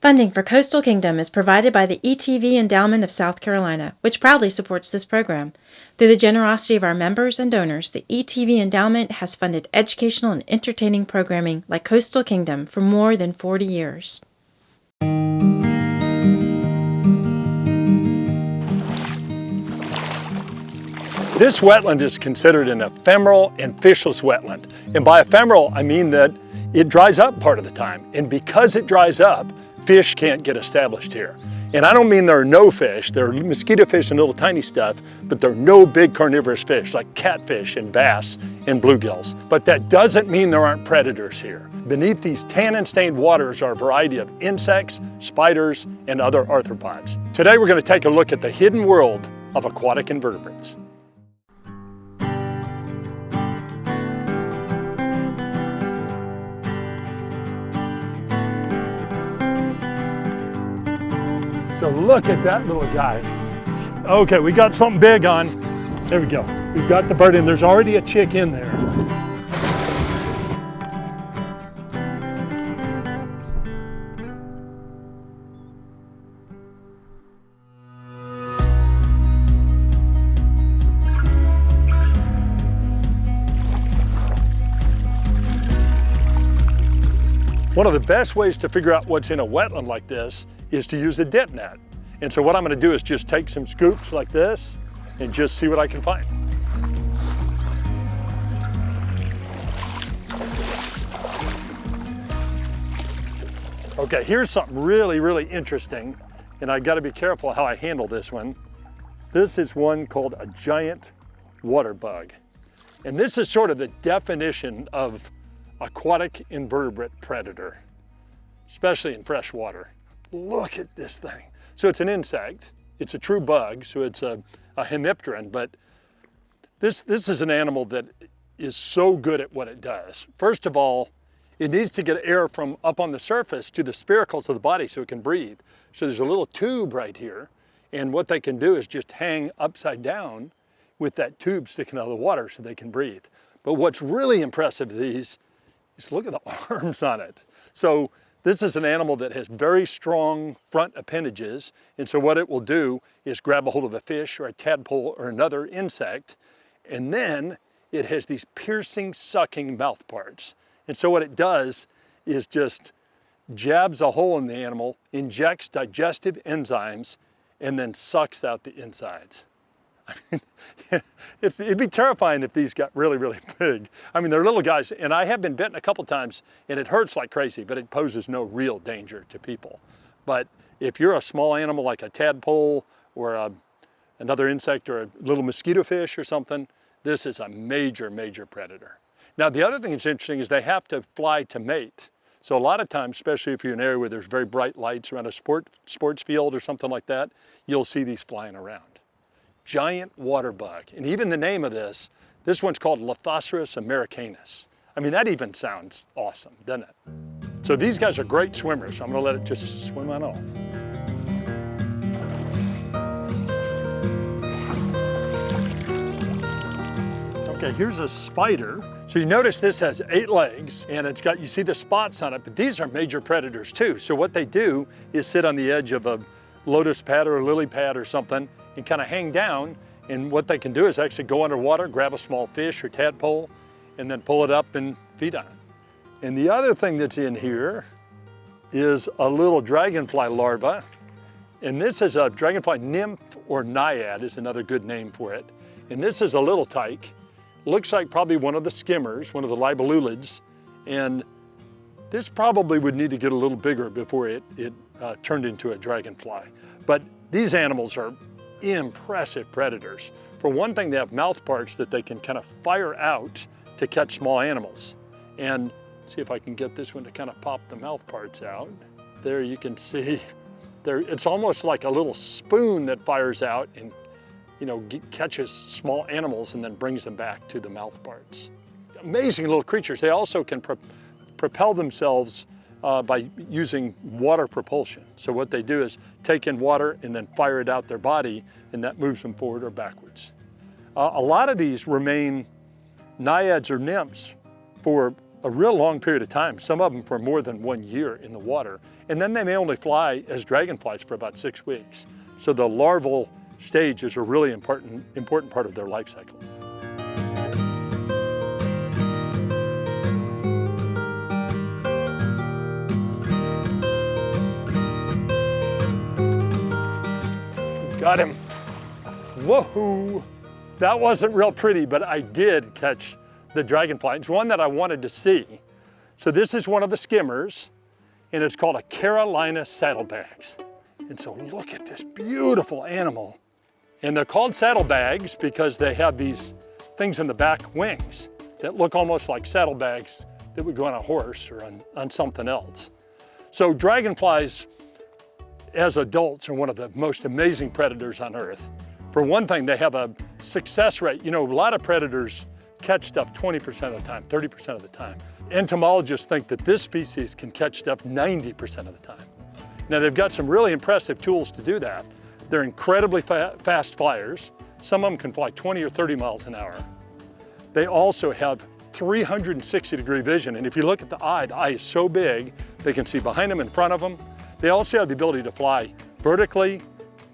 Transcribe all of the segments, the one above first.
Funding for Coastal Kingdom is provided by the ETV Endowment of South Carolina, which proudly supports this program. Through the generosity of our members and donors, the ETV Endowment has funded educational and entertaining programming like Coastal Kingdom for more than 40 years. This wetland is considered an ephemeral and fishless wetland. And by ephemeral, I mean that it dries up part of the time. And because it dries up, fish can't get established here. And I don't mean there are no fish, there are mosquito fish and little tiny stuff, but there are no big carnivorous fish like catfish and bass and bluegills. But that doesn't mean there aren't predators here. Beneath these tannin-stained waters are a variety of insects, spiders, and other arthropods. Today we're going to take a look at the hidden world of aquatic invertebrates. So look at that little guy. Okay, we got something big on. There we go. We've got the bird in. There's already a chick in there. One of the best ways to figure out what's in a wetland like this is to use a dip net. And so what I'm going to do is just take some scoops like this and just see what I can find. Okay, here's something really, really interesting, and I've got to be careful how I handle this one. This is one called a giant water bug. And this is sort of the definition of aquatic invertebrate predator, especially in fresh water. Look at this thing. So it's an insect, it's a true bug, so it's a hemipteran, but this is an animal that is so good at what it does. First of all, it needs to get air from up on the surface to the spiracles of the body so it can breathe. So there's a little tube right here, and what they can do is just hang upside down with that tube sticking out of the water so they can breathe. But what's really impressive of these is look at the arms on it. So this is an animal that has very strong front appendages, and so what it will do is grab a hold of a fish or a tadpole or another insect, and then it has these piercing, sucking mouth parts. And so what it does is just jabs a hole in the animal, injects digestive enzymes, and then sucks out the insides. I mean, it'd be terrifying if these got really, really big. I mean, they're little guys, and I have been bitten a couple times, and it hurts like crazy, but it poses no real danger to people. But if you're a small animal like a tadpole or another insect or a little mosquito fish or something, this is a major, major predator. Now, the other thing that's interesting is they have to fly to mate. So a lot of times, especially if you're in an area where there's very bright lights around a sports field or something like that, you'll see these flying around. Giant water bug. And even the name of this one's called Lithosceros americanus. I mean, that even sounds awesome, doesn't it? So these guys are great swimmers, so I'm gonna let it just swim on off. Okay, here's a spider. So you notice this has 8 legs, and it's got, you see the spots on it, but these are major predators too. So what they do is sit on the edge of a lotus pad or a lily pad or something and kind of hang down, and what they can do is actually go underwater, grab a small fish or tadpole, and then pull it up and feed on it. And the other thing that's in here is a little dragonfly larva, and this is a dragonfly nymph or naiad is another good name for it. And this is a little tyke. Looks like probably one of the skimmers, one of the libellulids, and this probably would need to get a little bigger before it turned into a dragonfly. But these animals are impressive predators. For one thing, they have mouth parts that they can kind of fire out to catch small animals. And see if I can get this one to kind of pop the mouth parts out. There you can see, it's almost like a little spoon that fires out and catches small animals and then brings them back to the mouth parts. Amazing little creatures. They also can propel themselves by using water propulsion. So what they do is take in water and then fire it out their body, and that moves them forward or backwards. A lot of these remain naiads or nymphs for a real long period of time, some of them for more than 1 year in the water. And then they may only fly as dragonflies for about 6 weeks. So the larval stage is a really important part of their life cycle. Got him. Whoa! That wasn't real pretty, but I did catch the dragonfly. It's one that I wanted to see. So this is one of the skimmers, and it's called a Carolina Saddlebags. And so look at this beautiful animal. And they're called saddlebags because they have these things in the back wings that look almost like saddlebags that would go on a horse or on something else. So dragonflies, as adults, are one of the most amazing predators on Earth. For one thing, they have a success rate. You know, a lot of predators catch stuff 20% of the time, 30% of the time. Entomologists think that this species can catch stuff 90% of the time. Now, they've got some really impressive tools to do that. They're incredibly fast flyers. Some of them can fly 20 or 30 miles an hour. They also have 360-degree vision, and if you look at the eye is so big, they can see behind them, in front of them. They also have the ability to fly vertically.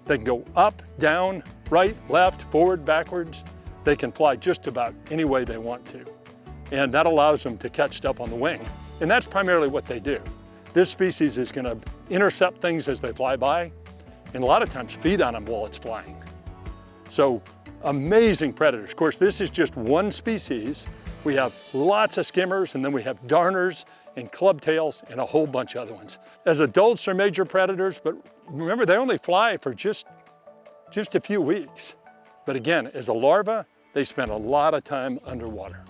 They can go up, down, right, left, forward, backwards. They can fly just about any way they want to. And that allows them to catch stuff on the wing. And that's primarily what they do. This species is going to intercept things as they fly by, and a lot of times feed on them while it's flying. So amazing predators. Of course, this is just one species. We have lots of skimmers, and then we have darners and clubtails and a whole bunch of other ones. As adults, they're major predators, but remember, they only fly for just a few weeks. But again, as a larva, they spend a lot of time underwater.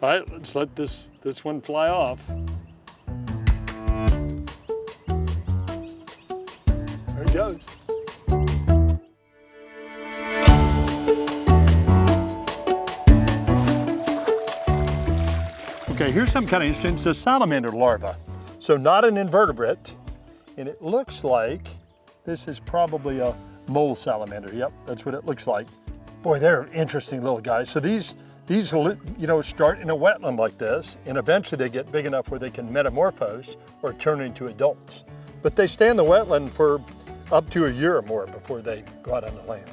All right, let's let this one fly off. There he goes. Okay, here's something kind of interesting. It's a salamander larva. So not an invertebrate, and it looks like this is probably a mole salamander. Yep, that's what it looks like. Boy, they're interesting little guys. So these will, you know, start in a wetland like this, and eventually they get big enough where they can metamorphose or turn into adults. But they stay in the wetland for up to a year or more before they go out on the land.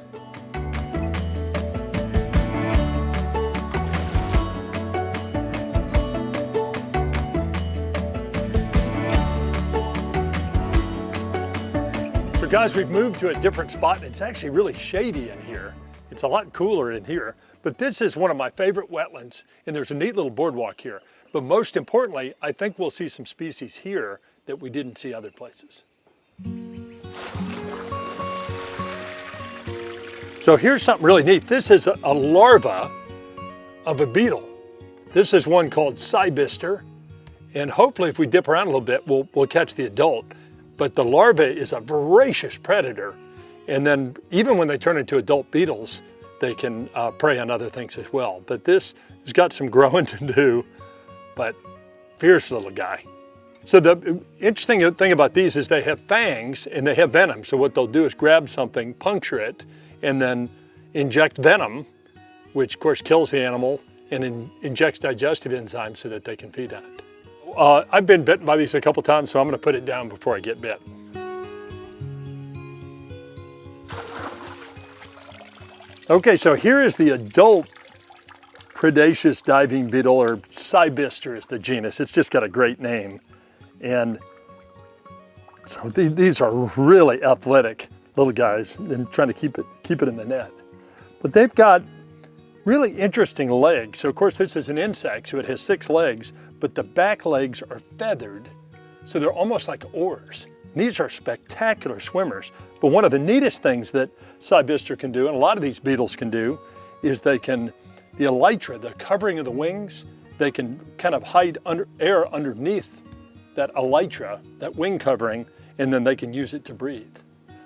So guys, we've moved to a different spot, and it's actually really shady in here. It's a lot cooler in here, but this is one of my favorite wetlands, and there's a neat little boardwalk here. But most importantly, I think we'll see some species here that we didn't see other places. So here's something really neat. This is a larva of a beetle. This is one called Cybister, and hopefully if we dip around a little bit, we'll catch the adult. But the larva is a voracious predator. And then even when they turn into adult beetles, they can prey on other things as well. But this has got some growing to do, but fierce little guy. So the interesting thing about these is they have fangs and they have venom. So what they'll do is grab something, puncture it, and then inject venom, which of course kills the animal, and injects digestive enzymes so that they can feed on it. I've been bitten by these a couple times, so I'm going to put it down before I get bit. Okay, so here is the adult Predaceous Diving Beetle, or Cybister is the genus. It's just got a great name. And so these are really athletic little guys, and trying to keep it in the net. But they've got really interesting legs. So of course this is an insect, so it has 6 legs, but the back legs are feathered, so they're almost like oars. These are spectacular swimmers. But one of the neatest things that Cybister can do, and a lot of these beetles can do, is the elytra, the covering of the wings, they can kind of hide air underneath that elytra, that wing covering, and then they can use it to breathe.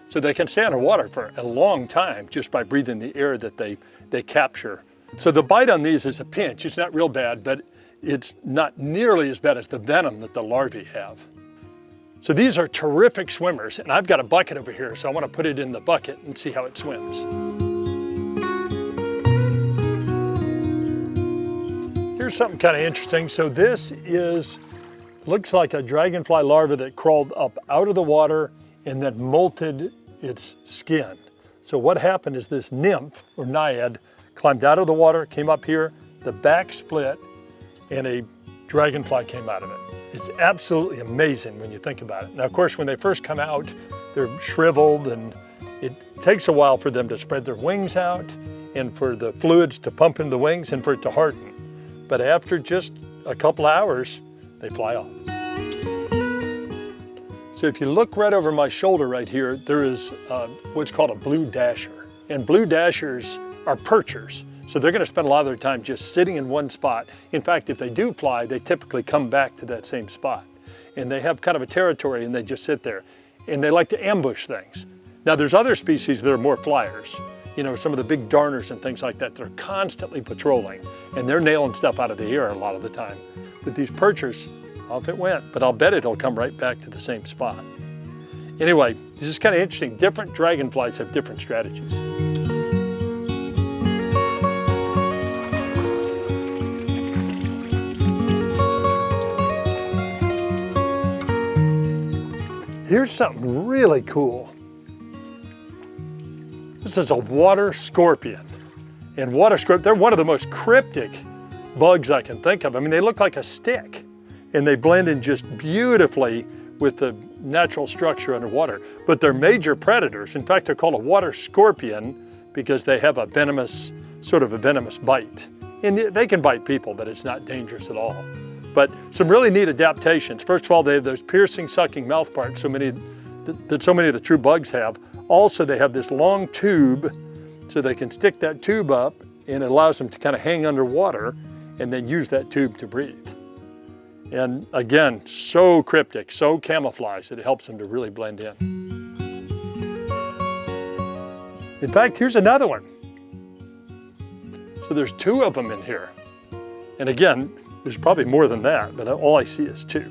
So they can stay underwater for a long time just by breathing the air that they capture. So the bite on these is a pinch. It's not real bad, but it's not nearly as bad as the venom that the larvae have. So these are terrific swimmers, and I've got a bucket over here, so I want to put it in the bucket and see how it swims. here's something kind of interesting. So this looks like a dragonfly larva that crawled up out of the water and then molted its skin. So what happened is this nymph or naiad climbed out of the water, came up here, the back split, and a dragonfly came out of it. It's absolutely amazing when you think about it. Now, of course, when they first come out, they're shriveled, and it takes a while for them to spread their wings out and for the fluids to pump into the wings and for it to harden. But after just a couple hours, they fly off. So if you look right over my shoulder right here, there is what's called a blue dasher. And blue dashers are perchers. So they're going to spend a lot of their time just sitting in one spot. In fact, if they do fly, they typically come back to that same spot. And they have kind of a territory and they just sit there. And they like to ambush things. Now there's other species that are more flyers. You know, some of the big darners and things like that, they're constantly patrolling. And they're nailing stuff out of the air a lot of the time. But these perchers, off it went. But I'll bet it'll come right back to the same spot. Anyway, this is kind of interesting. Different dragonflies have different strategies. Here's something really cool. This is a water scorpion. And water scorpions, they're one of the most cryptic bugs I can think of. I mean, they look like a stick and they blend in just beautifully with the natural structure underwater. But they're major predators. In fact, they're called a water scorpion because they have a venomous, sort of a venomous bite. And they can bite people, but it's not dangerous at all. But some really neat adaptations. First of all, they have those piercing, sucking mouth parts that so many of the true bugs have. Also, they have this long tube, so they can stick that tube up, and it allows them to kind of hang underwater and then use that tube to breathe. And again, so cryptic, so camouflaged that it helps them to really blend in. In fact, here's another one. So there's two of them in here. And again, there's probably more than that, but all I see is two.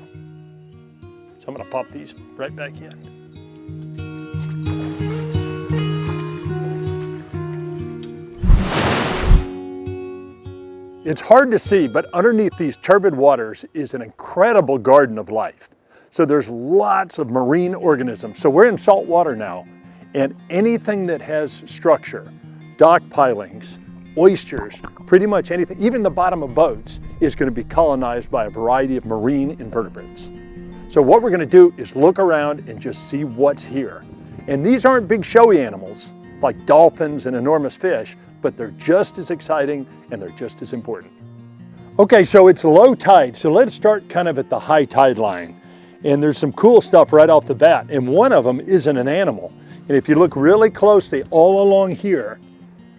So I'm gonna pop these right back in. It's hard to see, but underneath these turbid waters is an incredible garden of life. So there's lots of marine organisms. So we're in salt water now, and anything that has structure, dock pilings, oysters, pretty much anything, even the bottom of boats, is going to be colonized by a variety of marine invertebrates. So what we're going to do is look around and just see what's here. And these aren't big showy animals like dolphins and enormous fish, but they're just as exciting and they're just as important. Okay, so it's low tide, so let's start kind of at the high tide line. And there's some cool stuff right off the bat, and one of them isn't an animal. And if you look really closely all along here,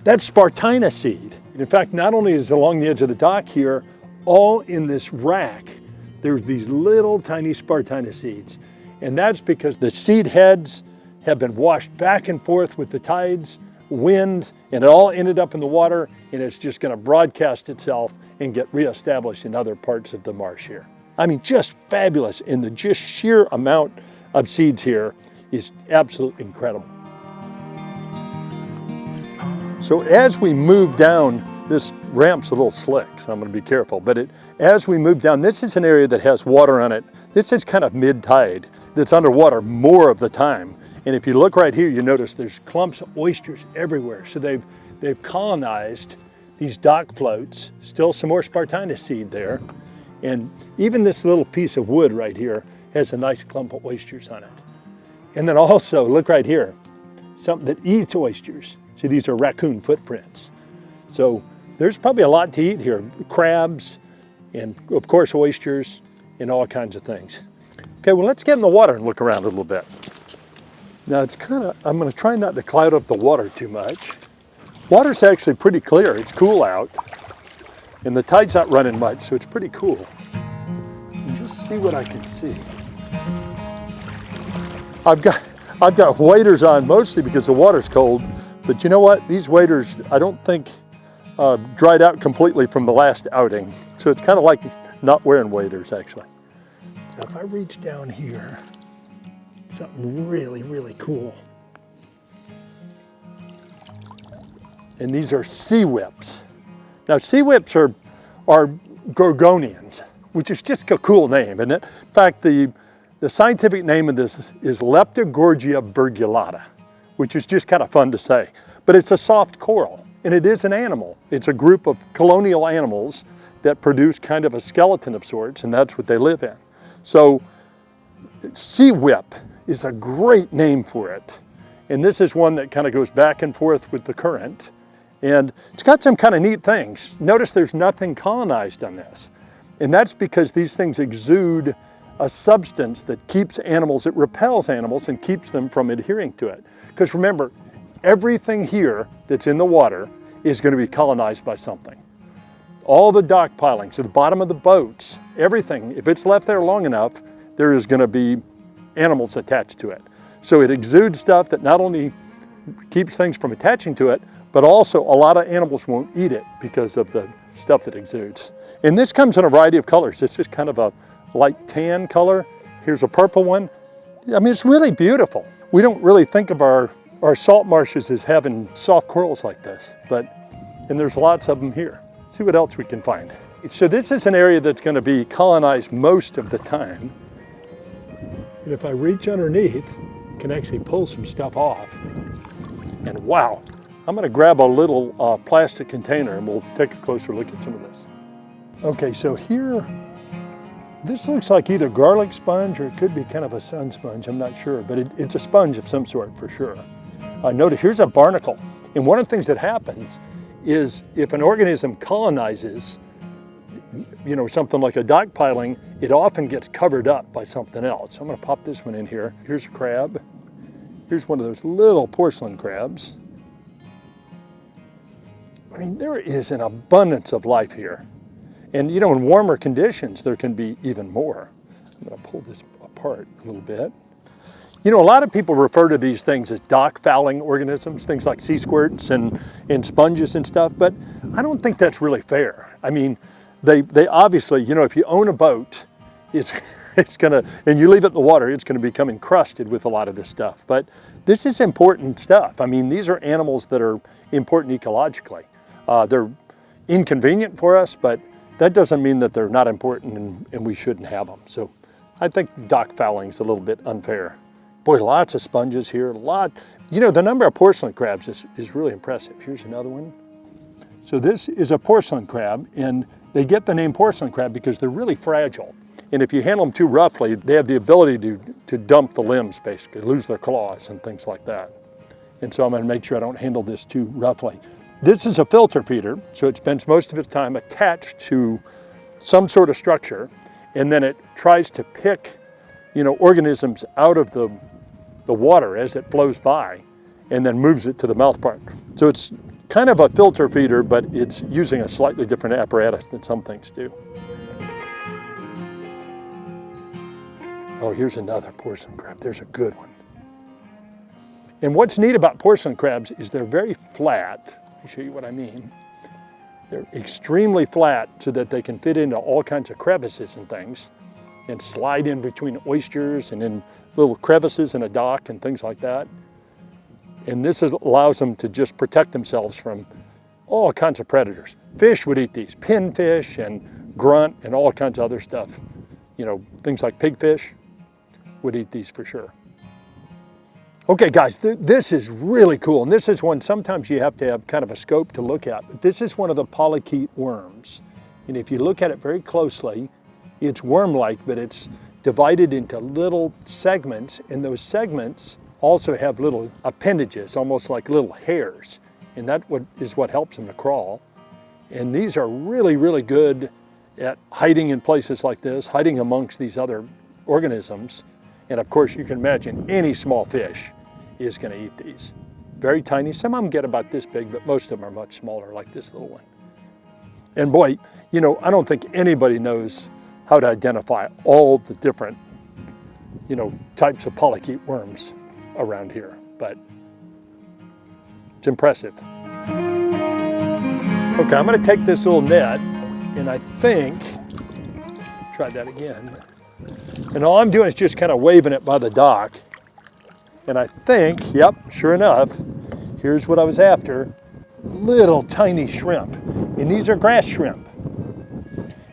that's Spartina seed. In fact, not only is it along the edge of the dock here, all in this rack, there's these little tiny Spartina seeds. And that's because the seed heads have been washed back and forth with the tides, wind, and it all ended up in the water, and it's just going to broadcast itself and get reestablished in other parts of the marsh here. I mean, just fabulous, and the just sheer amount of seeds here is absolutely incredible. So as we move down, this ramp's a little slick, so I'm going to be careful, but as we move down, this is an area that has water on it. This is kind of mid-tide, that's underwater more of the time. And if you look right here, you notice there's clumps of oysters everywhere. So they've colonized these dock floats, still some more Spartina seed there. And even this little piece of wood right here has a nice clump of oysters on it. And then also, look right here, something that eats oysters. See, these are raccoon footprints. So there's probably a lot to eat here. Crabs, and of course oysters, and all kinds of things. Okay, well, let's get in the water and look around a little bit. Now I'm gonna try not to cloud up the water too much. Water's actually pretty clear, it's cool out. And the tide's not running much, so it's pretty cool. And just see what I can see. I've got waders on mostly because the water's cold, but you know what? These waders, I don't think dried out completely from the last outing. So it's kind of like not wearing waders actually. Now if I reach down here, something really, really cool. And these are sea whips. Now sea whips are gorgonians, which is just a cool name, isn't it? In fact, the scientific name of this is Leptogorgia virgulata, which is just kind of fun to say. But it's a soft coral, and it is an animal. It's a group of colonial animals that produce kind of a skeleton of sorts, and that's what they live in. So sea whip is a great name for it. And this is one that kind of goes back and forth with the current. And it's got some kind of neat things. Notice there's nothing colonized on this. And that's because these things exude a substance that keeps animals, it repels animals and keeps them from adhering to it. Because remember, everything here that's in the water is going to be colonized by something. All the dock pilings at the bottom of the boats, everything, if it's left there long enough, there is going to be animals attached to it. So it exudes stuff that not only keeps things from attaching to it, but also a lot of animals won't eat it because of the stuff that exudes. And this comes in a variety of colors. This is kind of a light tan color. Here's a purple one. I mean, it's really beautiful. We don't really think of our salt marshes as having soft corals like this, and there's lots of them here. See what else we can find. So this is an area that's going to be colonized most of the time. And if I reach underneath, I can actually pull some stuff off. And wow, I'm going to grab a little plastic container and we'll take a closer look at some of this. Okay, so here, this looks like either garlic sponge or it could be kind of a sun sponge, I'm not sure, but it's a sponge of some sort for sure. Notice here's a barnacle. And one of the things that happens is if an organism colonizes, you know, something like a dock piling, it often gets covered up by something else. So I'm going to pop this one in here. Here's a crab. Here's one of those little porcelain crabs. I mean, there is an abundance of life here. And you know, in warmer conditions, there can be even more. I'm going to pull this apart a little bit. You know, a lot of people refer to these things as dock fouling organisms, things like sea squirts and sponges and stuff, but I don't think that's really fair. I mean, they obviously, you know, if you own a boat, it's gonna, and you leave it in the water, it's gonna become encrusted with a lot of this stuff. But this is important stuff. I mean, these are animals that are important ecologically. They're inconvenient for us, but that doesn't mean that they're not important and we shouldn't have them. So I think dock fouling is a little bit unfair. Boy, lots of sponges here, you know, the number of porcelain crabs is really impressive. Here's another one. So this is a porcelain crab, and they get the name porcelain crab because they're really fragile. And if you handle them too roughly, they have the ability to dump the limbs, basically, lose their claws and things like that. And so I'm gonna make sure I don't handle this too roughly. This is a filter feeder, so it spends most of its time attached to some sort of structure, and then it tries to pick, you know, organisms out of the water as it flows by, and then moves it to the mouth part. So it's kind of a filter feeder, but it's using a slightly different apparatus than some things do. Oh, here's another porcelain crab. There's a good one. And what's neat about porcelain crabs is they're very flat. Let me show you what I mean. They're extremely flat so that they can fit into all kinds of crevices and things and slide in between oysters and in little crevices in a dock and things like that. And this allows them to just protect themselves from all kinds of predators. Fish would eat these, pinfish and grunt and all kinds of other stuff. You know, things like pigfish would eat these for sure. Okay guys, this is really cool. And this is one, sometimes you have to have kind of a scope to look at, but this is one of the polychaete worms. And if you look at it very closely, it's worm-like, but it's divided into little segments, and those segments also have little appendages, almost like little hairs. And that is what helps them to crawl. And these are really, really good at hiding in places like this, hiding amongst these other organisms. And of course, you can imagine any small fish is going to eat these. Very tiny. Some of them get about this big, but most of them are much smaller, like this little one. And boy, you know, I don't think anybody knows how to identify all the different, you know, types of polychaete worms around here, but it's impressive. Okay, I'm going to take this little net, and I think, try that again, and all I'm doing is just kind of waving it by the dock, and I think, yep, sure enough, here's what I was after, little tiny shrimp, and these are grass shrimp.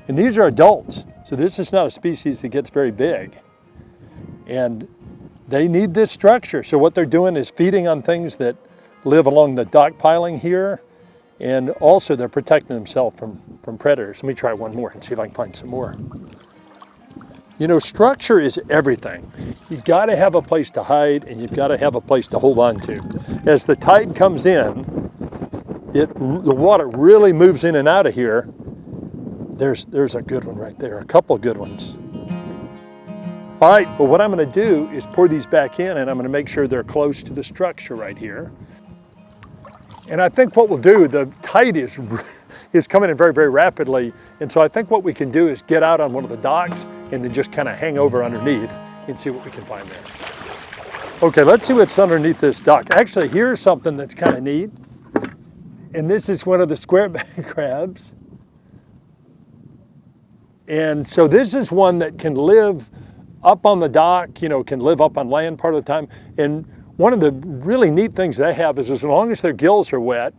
And these are adults. So this is not a species that gets very big. And they need this structure. So what they're doing is feeding on things that live along the dock piling here. And also they're protecting themselves from predators. Let me try one more and see if I can find some more. You know, structure is everything. You've got to have a place to hide and you've got to have a place to hold on to. As the tide comes in, the water really moves in and out of here. There's a good one right there, a couple good ones. All right, but what I'm going to do is pour these back in and I'm going to make sure they're close to the structure right here. And I think what we'll do, the tide is coming in very, very rapidly. And so I think what we can do is get out on one of the docks and then just kind of hang over underneath and see what we can find there. Okay, let's see what's underneath this dock. Actually, here's something that's kind of neat. And this is one of the squareback crabs. And so this is one that can live up on the dock, you know, can live up on land part of the time. And one of the really neat things they have is as long as their gills are wet,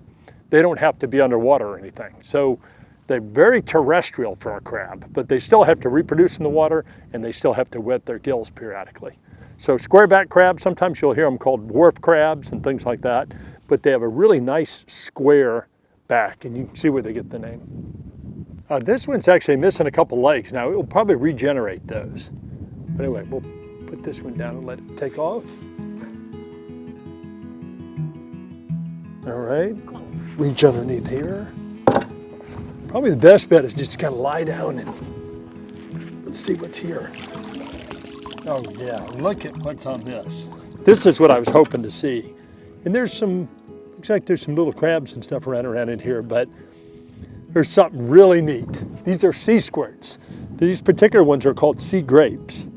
they don't have to be underwater or anything. So they're very terrestrial for a crab, but they still have to reproduce in the water and they still have to wet their gills periodically. So squareback crabs, sometimes you'll hear them called dwarf crabs and things like that, but they have a really nice square back and you can see where they get the name. This one's actually missing a couple legs. Now it will probably regenerate those. But anyway, we'll put this one down and let it take off. All right, reach underneath here. Probably the best bet is just kind of lie down and let's see what's here. Oh yeah, look at what's on this. This is what I was hoping to see. And looks like there's some little crabs and stuff around in here, but there's something really neat. These are sea squirts. These particular ones are called sea grapes.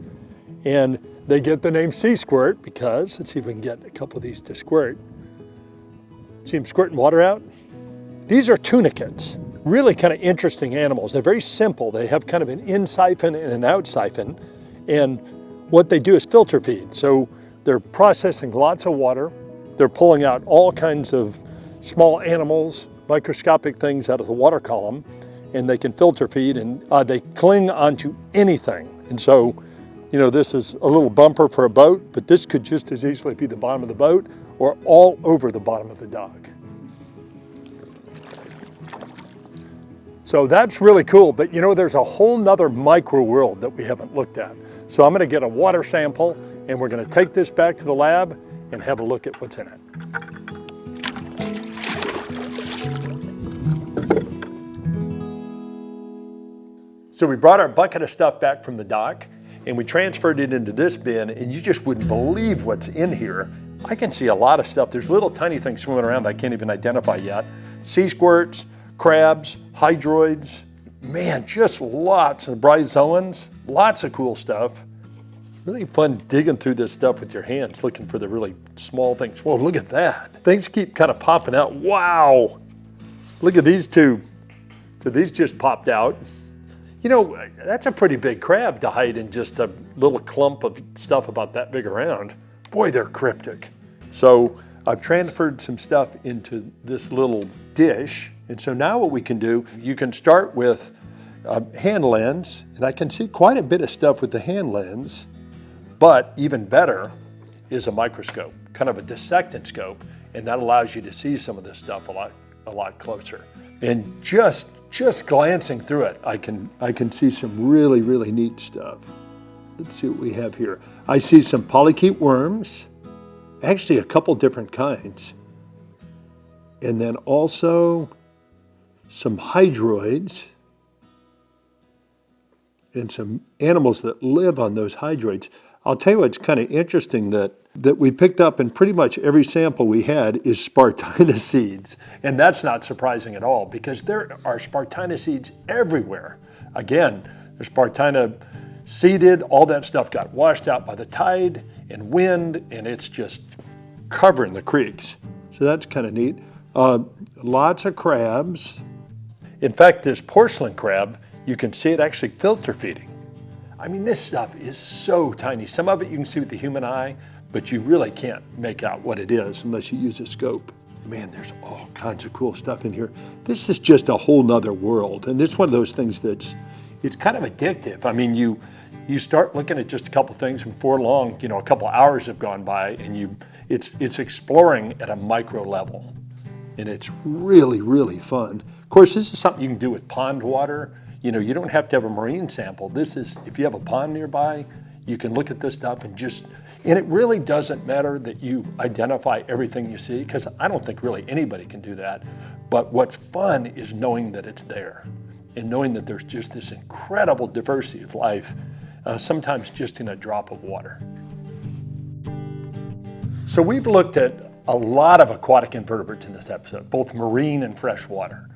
And they get the name sea squirt because, let's see if we can get a couple of these to squirt. See them squirting water out? These are tunicates, really kind of interesting animals. They're very simple. They have kind of an in siphon and an out siphon. And what they do is filter feed. So they're processing lots of water. They're pulling out all kinds of small animals, microscopic things out of the water column, and they can filter feed and they cling onto anything. And so, you know, this is a little bumper for a boat, but this could just as easily be the bottom of the boat or all over the bottom of the dock. So that's really cool, but you know, there's a whole nother micro world that we haven't looked at. So I'm gonna get a water sample and we're gonna take this back to the lab and have a look at what's in it. So we brought our bucket of stuff back from the dock and we transferred it into this bin and you just wouldn't believe what's in here. I can see a lot of stuff. There's little tiny things swimming around that I can't even identify yet. Sea squirts, crabs, hydroids, man, just lots of bryozoans, lots of cool stuff. Really fun digging through this stuff with your hands, looking for the really small things. Whoa, look at that. Things keep kind of popping out. Wow. Look at these two. So these just popped out. You know, that's a pretty big crab to hide in just a little clump of stuff about that big around. Boy, they're cryptic. So I've transferred some stuff into this little dish. And so now what we can do, you can start with a hand lens, and I can see quite a bit of stuff with the hand lens, but even better is a microscope, kind of a dissecting scope, and that allows you to see some of this stuff a lot closer. And just glancing through it, I can see some really, really neat stuff. Let's see what we have here. I see some polychaete worms, actually a couple different kinds, and then also some hydroids and some animals that live on those hydroids. I'll tell you what's kind of interesting that we picked up in pretty much every sample we had is Spartina seeds. And that's not surprising at all because there are Spartina seeds everywhere. Again, the Spartina seeded, all that stuff got washed out by the tide and wind, and it's just covering the creeks. So that's kind of neat. Lots of crabs. In fact, this porcelain crab, you can see it actually filter feeding. I mean, this stuff is so tiny. Some of it you can see with the human eye, but you really can't make out what it is unless you use a scope. man, there's all kinds of cool stuff in here. This is just a whole nother world. And it's one of those things it's kind of addictive. I mean, you start looking at just a couple things, and before long, a couple hours have gone by, and it's exploring at a micro level. And it's really, really fun. Of course, this is something you can do with pond water. You don't have to have a marine sample. If you have a pond nearby, you can look at this stuff and it really doesn't matter that you identify everything you see, because I don't think really anybody can do that. But what's fun is knowing that it's there and knowing that there's just this incredible diversity of life, sometimes just in a drop of water. So we've looked at a lot of aquatic invertebrates in this episode, both marine and freshwater.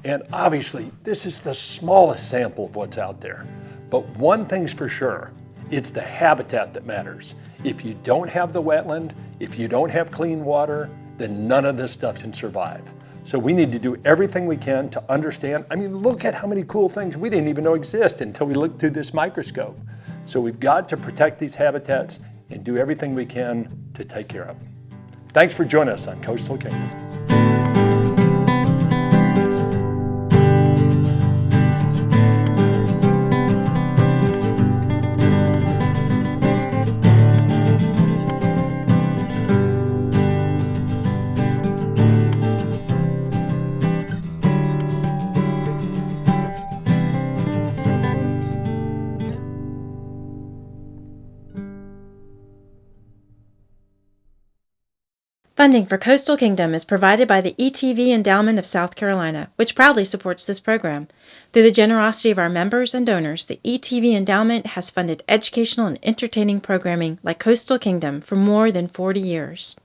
And obviously, this is the smallest sample of what's out there. But one thing's for sure, it's the habitat that matters. If you don't have the wetland, if you don't have clean water, then none of this stuff can survive. So we need to do everything we can to understand. I mean, look at how many cool things we didn't even know exist until we looked through this microscope. So we've got to protect these habitats and do everything we can to take care of them. Thanks for joining us on Coastal Kingdom. Funding for Coastal Kingdom is provided by the ETV Endowment of South Carolina, which proudly supports this program. Through the generosity of our members and donors, the ETV Endowment has funded educational and entertaining programming like Coastal Kingdom for more than 40 years.